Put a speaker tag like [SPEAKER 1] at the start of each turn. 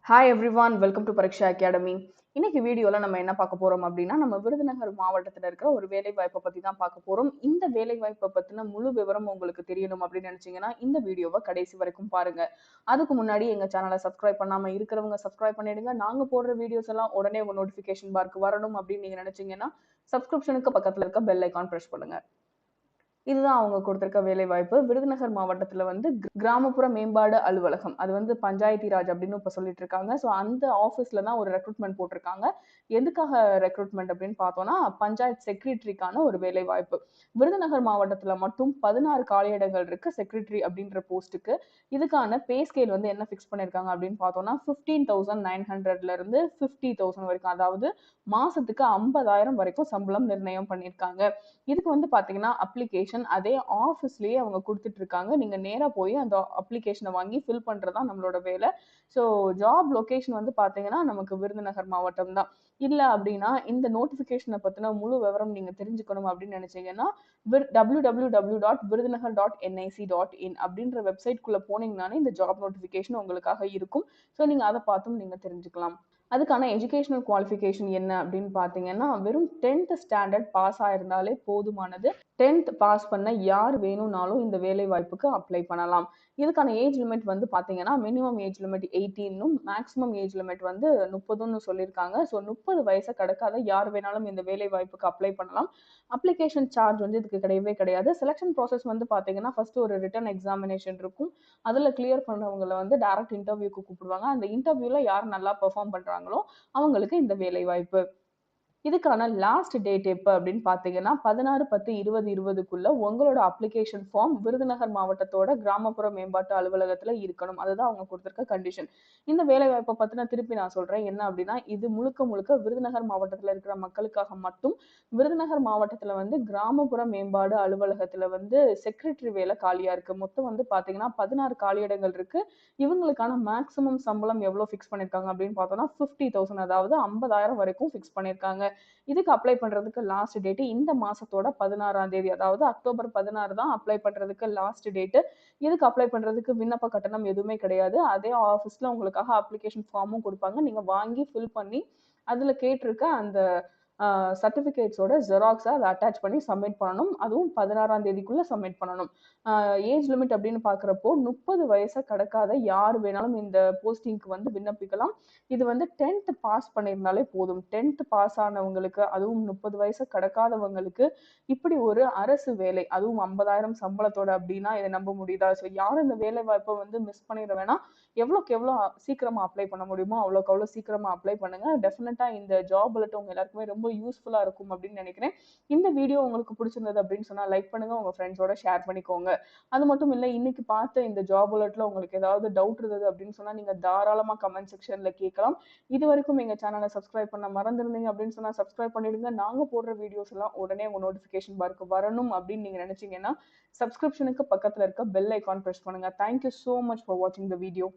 [SPEAKER 1] Hi everyone, welcome to Pariksha academy. இன்னைக்கு வீடியோல நம்ம என்ன பார்க்க போறோம் அப்படின்னா, நம்ம விருதுநகர் மாவட்டத்துல இருக்கிற ஒரு வேலை வாய்ப்பை பத்தி தான் பார்க்க போறோம். இந்த வேலை வாய்ப்பை பத்தின முழு விவரம் உங்களுக்கு தெரியணும் அப்படின்னு நினைச்சீங்கன்னா இந்த வீடியோவை கடைசி வரைக்கும் பாருங்க. அதுக்கு முன்னாடி எங்க சேனலை சப்ஸ்கிரைப் பண்ணாம இருக்கிறவங்க சப்ஸ்கிரைப் பண்ணிடுங்க. நாங்க போடுற வீடியோஸ் எல்லாம் உடனே உங்க நோட்டிபிகேஷன் பார்க்கு வரணும் அப்படின்னு நீங்க நினைச்சீங்கன்னா சப்ஸ்கிரிப்ஷனுக்கு பக்கத்துல இருக்க பெல் ஐகான் பிரஸ் பண்ணுங்க. இதுதான் அவங்க கொடுத்திருக்க வேலைவாய்ப்பு. விருதுநகர் மாவட்டத்துல வந்து கிராமப்புற மேம்பாடு அலுவலகம். அது வந்து பஞ்சாயத்தி ராஜ் அப்படின்னு இப்ப சொல்லிட்டு இருக்காங்க. ஸோ அந்த ஆஃபீஸ்ல தான் ஒரு ரெக்ரூட்மெண்ட் போட்டிருக்காங்க. எதுக்காக ரெக்ரூட்மெண்ட் அப்படின்னு பார்த்தோம்னா, பஞ்சாயத்து செக்ரட்டரிக்கான ஒரு வேலைவாய்ப்பு. விருதுநகர் மாவட்டத்துல மட்டும் 16 காலியிடங்கள் இருக்கு செக்ரட்டரி அப்படின்ற போஸ்ட்டுக்கு. இதுக்கான பே ஸ்கேல் வந்து என்ன ஃபிக்ஸ் பண்ணியிருக்காங்க அப்படின்னு பார்த்தோம்னா, 15,900ல இருந்து 50,000 வரைக்கும். அதாவது மாசத்துக்கு 50,000 வரைக்கும் சம்பளம் நிர்ணயம் பண்ணியிருக்காங்க. இதுக்கு வந்து பாத்தீங்கன்னா அப்ளிகேஷன் அதே ஆஃபீஸ்லயே அவங்க கொடுத்துட்டு இருக்காங்க. நீங்க நேரா போய் அந்த அப்ளிகேஷனை வாங்கி ஃபில் பண்றதுதான் நம்மளோட வேலை. ஸோ ஜாப் லொகேஷன் வந்து பாத்தீங்கன்னா நமக்கு விருதுநகர் மாவட்டம் தான். இல்ல அப்படின்னா இந்த நோட்டிபிகேஷனை பத்தின முழு விவரம் நீங்க தெரிஞ்சுக்கணும் அப்படின்னு நினைச்சீங்கன்னா www.virudhunagar.nic.in அப்படின்ற வெப்சைட்குள்ள போனீங்கன்னாலே இந்த ஜாப் நோட்டிபிகேஷன் உங்களுக்காக இருக்கும். ஸோ நீங்க அதை பார்த்தும் நீங்க தெரிஞ்சுக்கலாம். அதுக்கான எஜுகேஷனல் குவாலிஃபிகேஷன் என்ன அப்படின்னு பார்த்தீங்கன்னா, வெறும் 10th ஸ்டாண்டர்ட் பாஸ் ஆயிருந்தாலே போதுமானது. 10th பாஸ் பண்ண யார் வேணும்னாலும் இந்த வேலை வாய்ப்புக்கு அப்ளை பண்ணலாம். இதுக்கான ஏஜ் லிமிட் வந்து பார்த்தீங்கன்னா, மினிமம் ஏஜ் லிமிட் 18னும் மேக்ஸிமம் ஏஜ் லிமிட் வந்து 30ன்னு சொல்லியிருக்காங்க. ஸோ 30 வயசை கடக்காத யார் வேணாலும் இந்த வேலை வாய்ப்புக்கு அப்ளை பண்ணலாம். அப்ளிகேஷன் சார்ஜ் வந்து இதுக்கு கிடையவே கிடையாது. செலக்ஷன் ப்ராசஸ் வந்து பார்த்தீங்கன்னா, ஃபர்ஸ்ட் ஒரு ரிட்டன் எக்ஸாமினேஷன் இருக்கும். அதுல கிளியர் பண்ணவங்கள வந்து டைரக்ட் இன்டர்வியூக்கு கூப்பிடுவாங்க. அந்த இன்டர்வியூல யார் நல்லா பெர்ஃபார்ம் பண்றாங்களோ அவங்களுக்கு இந்த வேலை வாய்ப்பு. இதுக்கான லாஸ்ட் டேட் எப்ப அப்படின்னு பார்த்தீங்கன்னா, 16/10/2020க்குள்ள உங்களோட அப்ளிகேஷன் ஃபார்ம் விருதுநகர் மாவட்டத்தோட கிராமப்புற மேம்பாட்டு அலுவலகத்துல இருக்கணும். அதுதான் அவங்க கொடுத்திருக்க கண்டிஷன். இந்த வேலைவாய்ப்பை பத்தின திருப்பி நான் சொல்றேன். என்ன அப்படின்னா, இது முழுக்க முழுக்க விருதுநகர் மாவட்டத்துல இருக்கிற மக்களுக்காக மட்டும். விருதுநகர் மாவட்டத்துல வந்து கிராமப்புற மேம்பாடு அலுவலகத்துல வந்து செக்ரட்டரி வேலை காலியா இருக்கு. மொத்தம் வந்து பார்த்தீங்கன்னா 16 காலியிடங்கள் இருக்கு. இவங்களுக்கான மேக்ஸிமம் சம்பளம் எவ்வளவு ஃபிக்ஸ் பண்ணிருக்காங்க அப்படின்னு பார்த்தோம்னா 50,000, அதாவது 50,000 வரைக்கும் ஃபிக்ஸ் பண்ணிருக்காங்க. இதுக்கு அப்ளை பண்றதுக்கு லாஸ்ட் டேட் இந்த மாசத்தோட 16ஆம் தேதி, அதாவது அக்டோபர் 16 தான் அப்ளை பண்றதுக்கு லாஸ்ட் டேட். இதுக்கு அப்ளை பண்றதுக்கு விண்ணப்ப கட்டணம் எதுவுமே கிடையாது. அதே ஆஃபீஸ்ல உங்களுக்காக அப்ளிகேஷன் ஃபார்மும் கொடுப்பாங்க. நீங்க வாங்கி ஃபில் பண்ணி அதுல கேட்டிருக்க அந்த சர்டிபிகேட்ஸோட ஜெராக்ஸை அதை அட்டாச் பண்ணி சப்மிட் பண்ணணும். அதுவும் 16ஆம் தேதிக்குள்ள சப்மிட் பண்ணணும். ஏஜ் லிமிட் அப்படின்னு பாக்குறப்போ 30 வயசை கடக்காத யார் வேணாலும் இந்த போஸ்டிங்க்கு வந்து விண்ணப்பிக்கலாம். இது வந்து 10th பாஸ் பண்ணியிருந்தாலே போதும். 10th பாஸ் ஆனவங்களுக்கு, அதுவும் 30 வயசை கடக்காதவங்களுக்கு இப்படி ஒரு அரசு வேலை, அதுவும் 50,000 சம்பளத்தோட அப்படின்னா இதை நம்ப முடியுதா? ஸோ யாரும் இந்த வேலை வாய்ப்பை வந்து மிஸ் பண்ணிட வேணாம். எவ்வளோக்கு எவ்வளோ சீக்கிரமா அப்ளை பண்ண முடியுமோ அவ்வளோக்கு அவ்வளோ சீக்கிரமா அப்ளை பண்ணுங்க. டெஃபினட்டா இந்த ஜாப் புல்லட் உங்க எல்லாருக்குமே ரொம்ப யூஸ்ஃபுல்லா இருக்கும் அப்படின்னு நினைக்கிறேன். இந்த வீடியோ உங்களுக்கு பிடிச்சிருந்தது அப்படின்னு சொன்னா லைக் பண்ணுங்க, உங்க ஃப்ரெண்ட்ஸோட ஷேர் பண்ணிக்கோங்க. அது மட்டும் இல்ல, இன்னைக்கு பார்த்த இந்த ஜாப் புல்லட்ல உங்களுக்கு ஏதாவது டவுட் இருந்தது அப்படின்னு சொன்னா நீங்க தாராளமா கமெண்ட் செக்ஷன்ல கேட்கலாம். இது வரைக்கும் எங்க சேனலை சப்ஸ்கிரைப் பண்ண மறந்துருந்தீங்க அப்படின்னு சொன்னா சப்ஸ்கிரைப் பண்ணிடுங்க. நாங்க போடுற வீடியோஸ் எல்லாம் உடனே உங்க நோட்டிபிகேஷன் பார்க்கு வரணும் அப்படின்னு நீங்க நினைச்சீங்கன்னா சப்ஸ்கிரிப்ஷனுக்கு பக்கத்துல இருக்க பெல் ஐகான் பிரஸ் பண்ணுங்க. Thank you so much for watching the video.